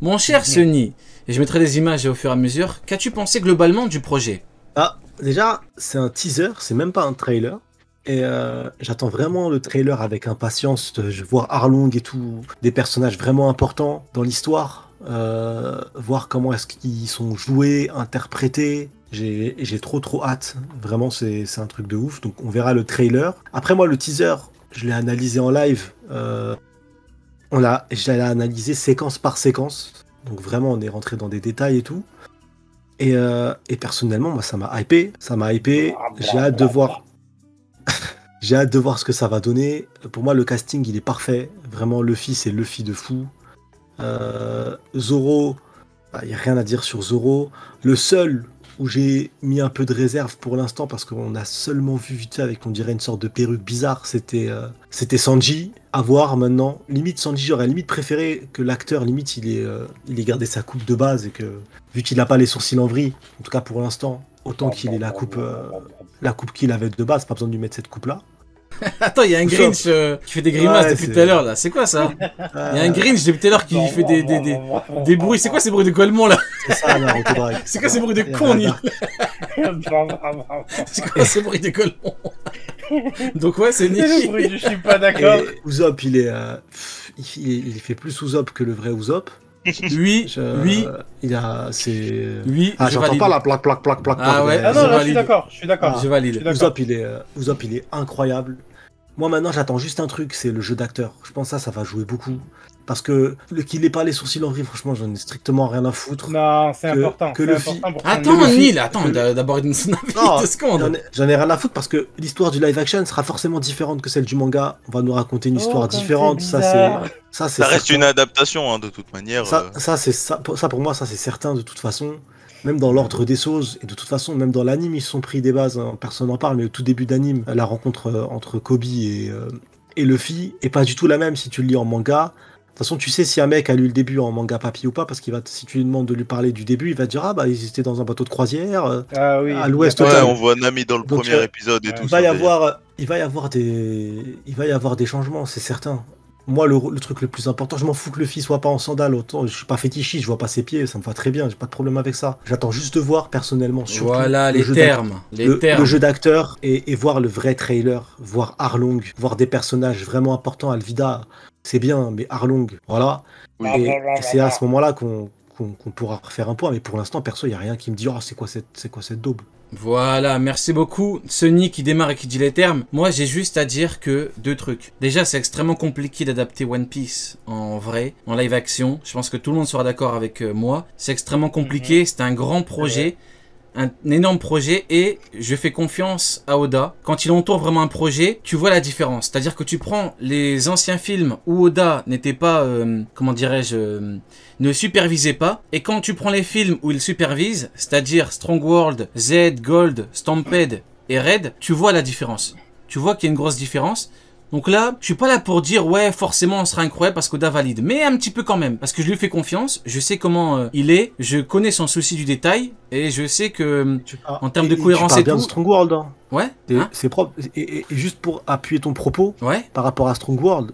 Mon cher Sunny, et je mettrai des images au fur et à mesure, qu'as-tu pensé globalement du projet? Ah, déjà, c'est un teaser, c'est même pas un trailer. Et j'attends vraiment le trailer avec impatience. Je vois Arlong et tout, des personnages vraiment importants dans l'histoire. Voir comment est-ce qu'ils sont joués, interprétés. J'ai trop hâte. Vraiment, c'est un truc de ouf. Donc on verra le trailer. Après moi, le teaser, je l'ai analysé en live. Je l'ai analysé séquence par séquence. Donc vraiment, on est rentré dans des détails et tout. Et personnellement, moi, ça m'a hypé. Ça m'a hypé. J'ai hâte de voir. J'ai hâte de voir ce que ça va donner. Pour moi, le casting, il est parfait. Vraiment, Luffy, c'est Luffy de fou. Zoro, il n'y a rien à dire sur Zoro. Le seul où j'ai mis un peu de réserve pour l'instant, parce qu'on a seulement vu vite fait avec, on dirait, une sorte de perruque bizarre, c'était Sanji. À voir maintenant. Limite, Sanji, j'aurais limite préféré que l'acteur, limite, il ait gardé sa coupe de base et que, vu qu'il n'a pas les sourcils en vrille, en tout cas pour l'instant, autant qu'il ait la coupe qu'il avait de base, pas besoin de lui mettre cette coupe-là. Attends, il y a un Grinch qui fait des grimaces Ouais, depuis tout à l'heure là, c'est quoi ça? Il y a un Grinch depuis tout à l'heure qui fait des bruits, c'est quoi ces bruits de gueulement là? C'est ça, Naruto Drake. C'est quoi ces bruits de con, Neil? C'est quoi ces bruits de gueulement? Donc ouais, c'est Neil. Je suis pas d'accord. Et Usopp, il fait plus Usopp que le vrai Usopp. Oui, oui, oui, Ah, je j'entends valide. pas la plaque. Ah ouais, Ah je non, là, je suis valide. d'accord. Je suis d'accord. Je valide. Usopp, il est incroyable. Moi, maintenant, j'attends juste un truc, c'est le jeu d'acteur. Je pense que ça va jouer beaucoup. Parce que qu'il ait pas les sourcils en vrille, franchement, j'en ai strictement rien à foutre. Non, c'est important. que C'est le important pour Attends, Luffy- Neil, attends, que- d'abord une son avis, Non, 2 secondes. j'en ai rien à foutre parce que l'histoire du live action sera forcément différente que celle du manga. On va nous raconter une histoire comme différente. c'est Ça, bizarre. c'est Ça reste certain. une adaptation, hein, de toute manière. Ça, pour moi, ça c'est certain de toute façon. Même dans l'ordre des choses, et de toute façon, même dans l'anime, ils se sont pris des bases, hein, personne n'en parle, mais au tout début d'anime, la rencontre entre Kobe et Luffy est pas du tout la même si tu le lis en manga. De toute façon, tu sais si un mec a lu le début en manga papier ou pas, parce si tu lui demandes de lui parler du début, il va te dire ah bah ils étaient dans un bateau de croisière Ah oui. à l'ouest Ouais, total. on voit Nami dans le Donc, premier épisode et ouais. tout Il ça. va y avoir des changements, c'est certain. Moi, le truc le plus important, je m'en fous que le fils soit pas en sandales. Autant, je suis pas fétichiste, je vois pas ses pieds, ça me va très bien, j'ai pas de problème avec ça. J'attends juste de voir personnellement surtout Voilà le les jeu termes, les le termes. jeu d'acteur et voir le vrai trailer, voir Arlong, voir des personnages vraiment importants. Alvida, c'est bien, mais Arlong, voilà. Oui. Et c'est à ce moment-là qu'on pourra refaire un point. Mais pour l'instant, perso, il n'y a rien qui me dit oh, c'est quoi cette daube. Voilà, merci beaucoup. Sony qui démarre et qui dit les termes. Moi, j'ai juste à dire que 2 trucs. Déjà, c'est extrêmement compliqué d'adapter One Piece en vrai, en live action. Je pense que tout le monde sera d'accord avec moi. C'est extrêmement compliqué, c'est un grand projet. Un énorme projet et je fais confiance à Oda. Quand il entoure vraiment un projet, tu vois la différence. C'est-à-dire que tu prends les anciens films où Oda n'était pas, comment dirais-je, ne supervisait pas. Et quand tu prends les films où il supervise, c'est-à-dire Strong World, Z, Gold, Stampede et Red, tu vois la différence. Tu vois qu'il y a une grosse différence. Donc là, je suis pas là pour dire ouais forcément on sera incroyable parce qu'Oda valide, mais un petit peu quand même, parce que je lui fais confiance, je sais comment il est, je connais son souci du détail et je sais que en termes de cohérence tu parles et bien tout, de Strong World, hein. ouais, hein, C'est propre. Et juste pour appuyer ton propos, ouais, par rapport à Strong World,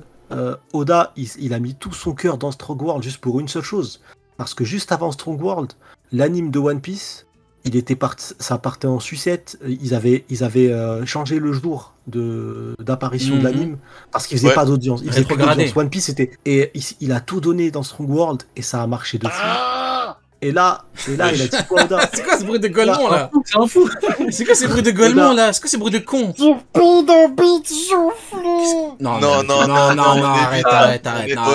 Oda, il a mis tout son cœur dans Strong World juste pour une seule chose. Parce que juste avant Strong World, l'anime de One Piece, ça partait en sucette. Ils avaient changé le jour d'apparition de l'anime parce qu'ils faisaient pas d'audience. Ils faisaient plus d'audience. One Piece et il a tout donné dans Strong World et ça a marché de fou. Et là, il a dit quoi, Oda? c'est quoi ce bruit de gueulement là? C'est un fou. C'est quoi ces bruits de gueulement là? C'est quoi ces bruits de con? Non, arrête, non,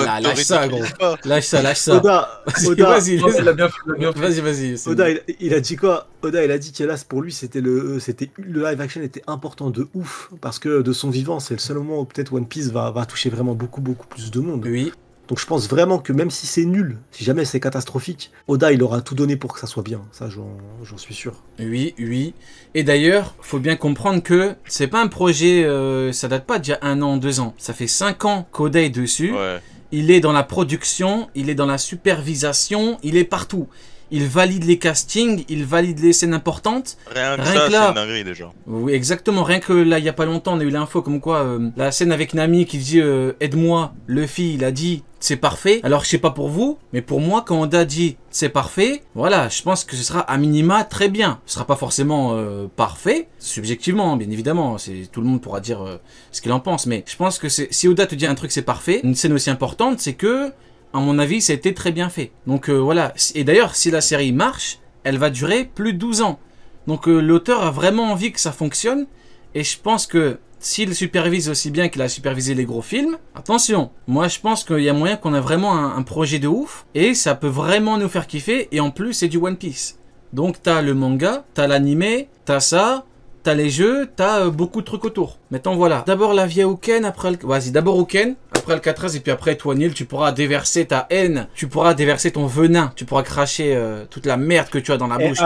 là, lâche ça gros, lâche ça. Oda, Vas-y, Il l'a bien fait, il l'a bien fait. vas-y. Oda, il a dit quoi? Oda, il a dit qu'hélas, pour lui, le live action était important de ouf, parce que de son vivant, c'est le seul moment où peut-être One Piece va toucher vraiment beaucoup plus de monde. Oui. Donc je pense vraiment que même si c'est nul, si jamais c'est catastrophique, Oda, il aura tout donné pour que ça soit bien. Ça, j'en suis sûr. Oui. Et d'ailleurs, faut bien comprendre que c'est pas un projet, ça date pas d'il y a 1 an, 2 ans. Ça fait 5 ans qu'Oda est dessus. Ouais. Il est dans la production, il est dans la supervision, il est partout. il valide les castings, il valide les scènes importantes. Rien que Rien ça, que là- c'est une dinguerie déjà. Oui, exactement. Rien que là, il y a pas longtemps, on a eu l'info comme quoi la scène avec Nami qui dit aide-moi, Luffy, il a dit c'est parfait. Alors je sais pas pour vous, mais pour moi, quand Oda dit c'est parfait, voilà, je pense que ce sera à minima très bien. Ce sera pas forcément parfait, subjectivement, bien évidemment. C'est tout le monde pourra dire ce qu'il en pense, mais je pense que si Oda te dit un truc c'est parfait, une scène aussi importante, c'est que à mon avis, ça a été très bien fait. Donc voilà. Et d'ailleurs, si la série marche, elle va durer plus de 12 ans. Donc l'auteur a vraiment envie que ça fonctionne. Et je pense que s'il supervise aussi bien qu'il a supervisé les gros films, attention, moi je pense qu'il y a moyen qu'on ait vraiment un projet de ouf. Et ça peut vraiment nous faire kiffer. Et en plus, c'est du One Piece. Donc t'as le manga, t'as l'animé, t'as ça... T'as les jeux, t'as beaucoup de trucs autour. Maintenant voilà. D'abord la vie à Uken, après... Vas-y, d'abord Uken, après Alcatraz, et puis après toi Neil, tu pourras déverser ta haine, tu pourras déverser ton venin, tu pourras cracher toute la merde que tu as dans la bouche.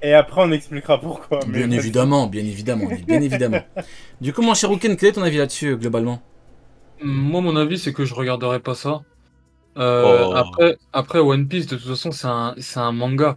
Et après on expliquera pourquoi. Bien évidemment, bien évidemment, bien évidemment. Du coup mon cher Uken, quel est ton avis là-dessus globalement? Moi, mon avis, c'est que je regarderai pas ça. Oh. Après, One Piece, de toute façon, c'est un manga.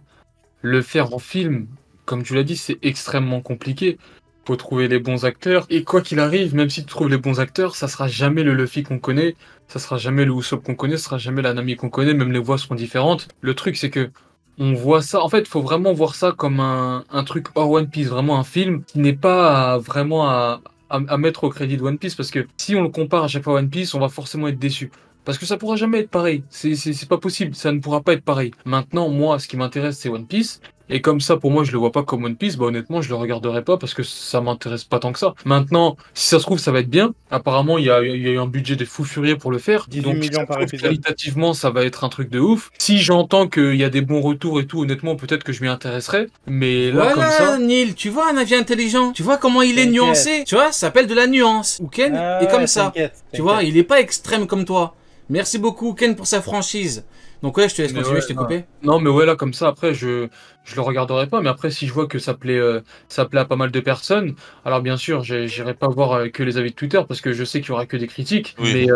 Le faire en film, comme tu l'as dit, c'est extrêmement compliqué. Faut trouver les bons acteurs. Et quoi qu'il arrive, même si tu trouves les bons acteurs, ça sera jamais le Luffy qu'on connaît. Ça sera jamais le Usopp qu'on connaît. Ça sera jamais la Nami qu'on connaît. Même les voix seront différentes. Le truc, c'est que on voit ça. En fait, faut vraiment voir ça comme un truc hors One Piece. Vraiment un film qui n'est pas vraiment à mettre au crédit de One Piece. Parce que si on le compare à chaque fois à One Piece, on va forcément être déçu. Parce que ça pourra jamais être pareil. C'est pas possible. Ça ne pourra pas être pareil. Maintenant, moi, ce qui m'intéresse, c'est One Piece. Et comme ça, pour moi, je le vois pas comme One Piece, bah honnêtement, je le regarderai pas parce que ça m'intéresse pas tant que ça. Maintenant, si ça se trouve, ça va être bien. Apparemment, il y a eu un budget des fous furieux pour le faire. 18 Donc, millions ça se par trouve, épisode. qualitativement, ça va être un truc de ouf. Si j'entends qu'il y a des bons retours et tout, honnêtement, peut-être que je m'y intéresserai. Mais là, Voilà, comme ça. Neil, tu vois un avis intelligent. Tu vois comment il est T'inquiète. nuancé. Tu vois, ça s'appelle de la nuance. Uken est comme ça. Tu vois, il est pas extrême comme toi. Merci beaucoup Ken pour sa franchise. Donc ouais, je te laisse Mais continuer, ouais, je t'ai coupé. Non, mais ouais, là, comme ça, après, je le regarderai pas. Mais après, si je vois que ça plaît à pas mal de personnes, alors bien sûr, j'irai pas voir que les avis de Twitter parce que je sais qu'il y aura que des critiques. Oui.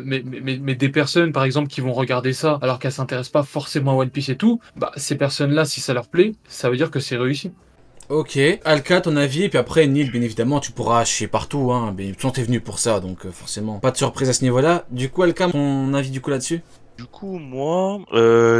Mais des personnes, par exemple, qui vont regarder ça alors qu'elles s'intéressent pas forcément à One Piece et tout, bah, ces personnes-là, si ça leur plaît, ça veut dire que c'est réussi. Ok, Alka, ton avis, et puis après, Neil, bien évidemment, tu pourras chier partout, hein. Mais t'es venu pour ça, donc forcément, pas de surprise à ce niveau-là. Du coup, Alka, ton avis du coup là-dessus? Du coup, moi,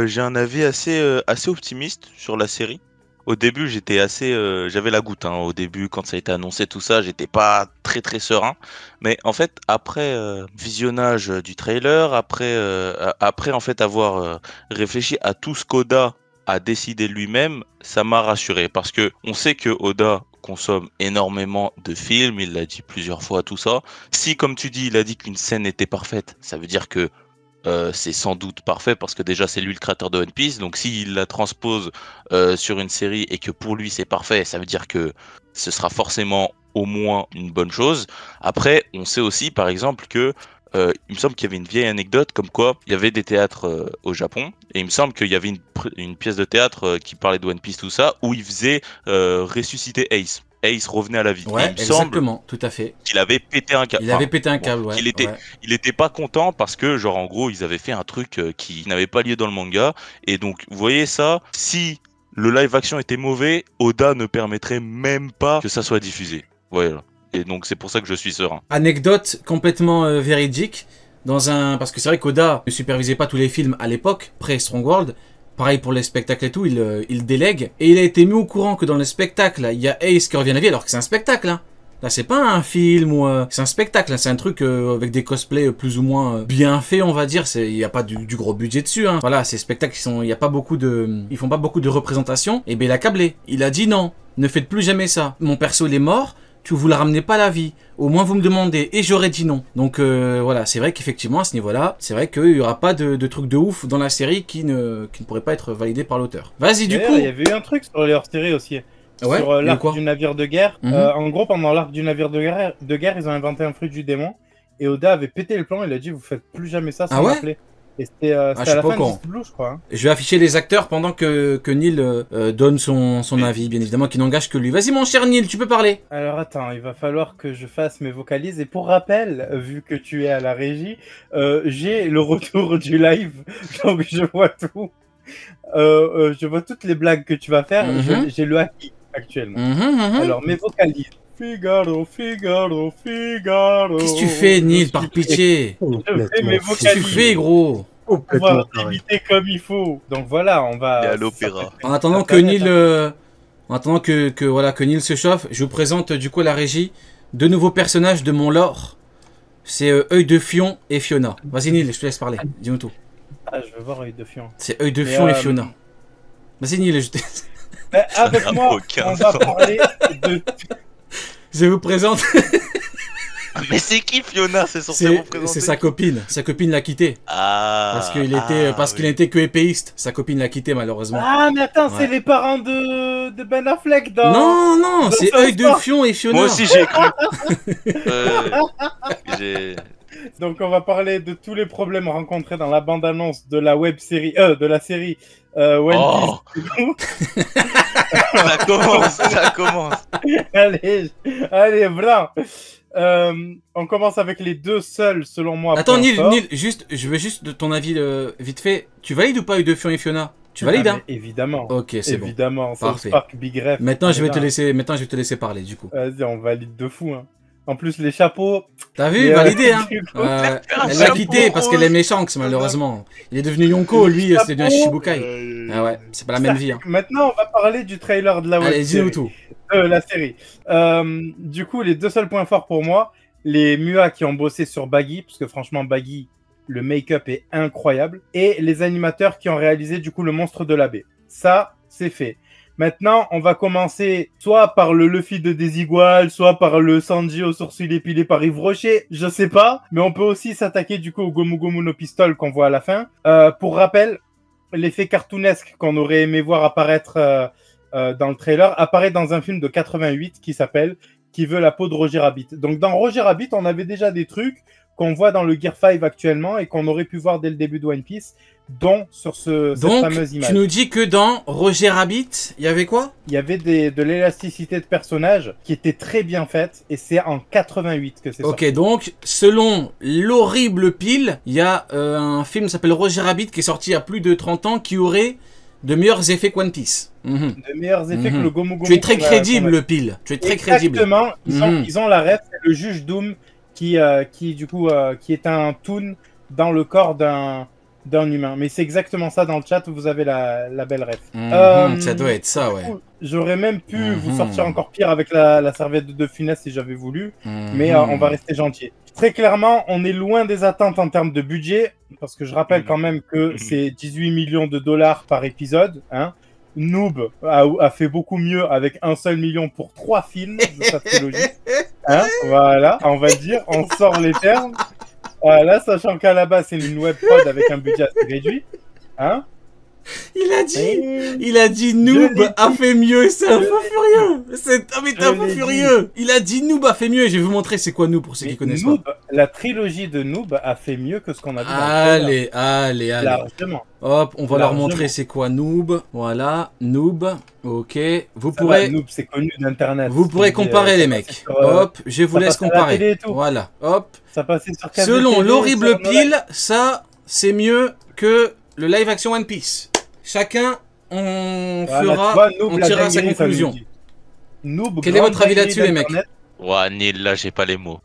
j'ai un avis assez optimiste sur la série. Au début, j'avais la goutte, hein. Au début, quand ça a été annoncé, tout ça, j'étais pas très très serein. Mais en fait, après visionnage du trailer, après en fait avoir réfléchi à tout ce qu'Oda a décidé lui-même, ça m'a rassuré parce que on sait que Oda consomme énormément de films, il l'a dit plusieurs fois, tout ça. Si, comme tu dis, il a dit qu'une scène était parfaite, ça veut dire que c'est sans doute parfait parce que déjà c'est lui le créateur de One Piece, donc s'il la transpose sur une série et que pour lui c'est parfait, ça veut dire que ce sera forcément au moins une bonne chose. Après, on sait aussi par exemple que il me semble qu'il y avait une vieille anecdote comme quoi il y avait des théâtres au Japon et il me semble qu'il y avait une pièce de théâtre qui parlait de One Piece, tout ça, où il faisait ressusciter Ace. Ace revenait à la vie. Ouais, exactement, tout à fait. Qu'il avait pété un câble. Il avait pété un câble, ouais. Il était pas content parce que, genre, en gros, ils avaient fait un truc qui n'avait pas lieu dans le manga. Et donc, vous voyez ça, si le live action était mauvais, Oda ne permettrait même pas que ça soit diffusé. Voilà. Et donc, c'est pour ça que je suis serein. Anecdote complètement véridique. Parce que c'est vrai qu'Oda ne supervisait pas tous les films à l'époque, pré-Strong World. Pareil pour les spectacles et tout, il délègue. Et il a été mis au courant que dans le spectacle, il y a Ace qui revient à la vie alors que c'est un spectacle. Hein. Là, c'est pas un film ou c'est un spectacle. Hein. C'est un truc avec des cosplays plus ou moins bien faits, on va dire. Il n'y a pas du gros budget dessus. Hein. Voilà, ces spectacles, ils font pas beaucoup de représentations. Et ben il a câblé. Il a dit non, ne faites plus jamais ça. Mon perso, il est mort. Vous la ramenez pas à la vie. Au moins vous me demandez. Et j'aurais dit non. Donc voilà, c'est vrai qu'effectivement à ce niveau-là, c'est vrai qu'il y aura pas de truc de ouf dans la série qui ne pourrait pas être validé par l'auteur. Vas-y du coup. Il y avait eu un truc sur les hors-séries aussi. Ouais, sur l'arc du navire de guerre. En gros, pendant l'arc du navire de guerre, ils ont inventé un fruit du démon. Et Oda avait pété le plan. Il a dit vous faites plus jamais ça sans m'appeler. Et c'était à la fin de Blue, je crois. Hein. Je vais afficher les acteurs pendant que Neil donne son avis, bien évidemment, qui n'engage que lui. Vas-y, mon cher Neil, tu peux parler. Alors attends, il va falloir que je fasse mes vocalises. Et pour rappel, vu que tu es à la régie, j'ai le retour du live, donc je vois tout. Je vois toutes les blagues que tu vas faire. J'ai le haki actuellement. Alors, mes vocalises. Figaro, Figaro, Figaro. Qu'est-ce que tu fais, Neil, par pitié? Je fais mes vocalises. Qu'est-ce que tu fais, gros? On va imiter comme il faut. Donc voilà, on va... Et à l'opéra. En attendant que Neil... En attendant que Neil se chauffe, je vous présente du coup à la régie deux nouveaux personnages de mon lore. C'est Œil de Fion et Fiona. Vas-y Neil, je te laisse parler. Dis-nous tout. Ah, je veux voir Œil de Fion. C'est Œil de Fion et Fiona. Vas-y Neil, je te... Avec moi, on va parler de... Je vous présente... Mais c'est qui Fiona? C'est censé vous présenter? C'est sa copine. Sa copine l'a quitté. Ah. Parce qu'il était que épéiste. Sa copine l'a quitté malheureusement. Ah mais attends, c'est les parents de Ben Affleck dans... Non, c'est Œil de Fion et Fiona. Moi aussi j'ai cru. Donc on va parler de tous les problèmes rencontrés dans la bande-annonce de la web-série, de la série One Piece. Ça commence. Allez, blanc. On commence avec les deux seuls, selon moi. Attends, Neil, juste, je veux juste de ton avis vite fait. Tu valides ou pas Œil de Fion et Fiona? Tu valides, hein? Évidemment. Ok, c'est bon. Évidemment, Parfait. Spark, Big Ref. Maintenant, je vais te laisser parler, du coup. Vas-y, on valide de fou, hein. En plus, les chapeaux... T'as vu, validé, hein. Elle l'a quitté parce qu'elle est méchante, malheureusement. Il est devenu Yonko, lui, c'est devenu un Shichibukai. Ah ouais, c'est pas la même vie, hein. Maintenant, on va parler du trailer de la web série. Dis-nous tout. La série. Du coup, les deux seuls points forts pour moi, les MUA qui ont bossé sur Baggy, parce que franchement, Baggy, le make-up est incroyable, et les animateurs qui ont réalisé, du coup, le monstre de la baie. Ça, c'est fait. Maintenant, on va commencer soit par le Luffy de Desigual, soit par le Sanji aux sourcils épilés par Yves Rocher, je sais pas. Mais on peut aussi s'attaquer du coup au Gomu Gomu no Pistol qu'on voit à la fin. Pour rappel, l'effet cartoonesque qu'on aurait aimé voir apparaître dans le trailer apparaît dans un film de 88 qui s'appelle « Qui veut la peau de Roger Rabbit ». Donc dans Roger Rabbit, on avait déjà des trucs qu'on voit dans le Gear 5 actuellement et qu'on aurait pu voir dès le début de One Piece, dont sur cette fameuse image. Tu nous dis que dans Roger Rabbit, il y avait quoi? Il y avait de l'élasticité de personnage qui était très bien faite, et c'est en 88 que c'est sorti. Ok, donc, selon l'horrible pile, il y a un film qui s'appelle Roger Rabbit qui est sorti il y a plus de 30 ans qui aurait de meilleurs effets que One Piece. De meilleurs effets que le Gomu Gomu. Tu es très crédible, le pile. Tu es très crédible. Exactement, ils ont la ref, c'est le juge Doom qui est un toon dans le corps d'un humain. Mais c'est exactement ça dans le chat, vous avez la belle ref. Ça doit être ça, ouais. J'aurais même pu vous sortir encore pire avec la serviette de Funès si j'avais voulu, mais on va rester gentil. Très clairement, on est loin des attentes en termes de budget, parce que je rappelle quand même que c'est 18 millions de dollars par épisode, hein. Noob a fait beaucoup mieux avec 1 seul million pour 3 films de sa trilogie. Hein, voilà, on va dire, on sort les termes. Voilà, sachant qu'à la base, c'est une web prod avec un budget assez réduit. Hein? Il a dit Noob a fait mieux, c'est un fou furieux. T'es un fou furieux. Il a dit Noob a fait mieux, je vais vous montrer c'est quoi Noob pour ceux qui connaissent pas. La trilogie de Noob a fait mieux que ce qu'on a vu dans le allez. Largement. Hop, on va leur montrer c'est quoi Noob. Voilà, Noob. Ok, vous pourrez... Noob, c'est connu d'internet. Vous pourrez comparer les mecs. Hop, je vous laisse comparer. Voilà, hop. Ça passait sur selon l'horrible pile, ça c'est mieux que le live action One Piece. Chacun, on tirera sa conclusion. Quel est votre avis là-dessus, les mecs? Ouais, Neil, là, j'ai pas les mots.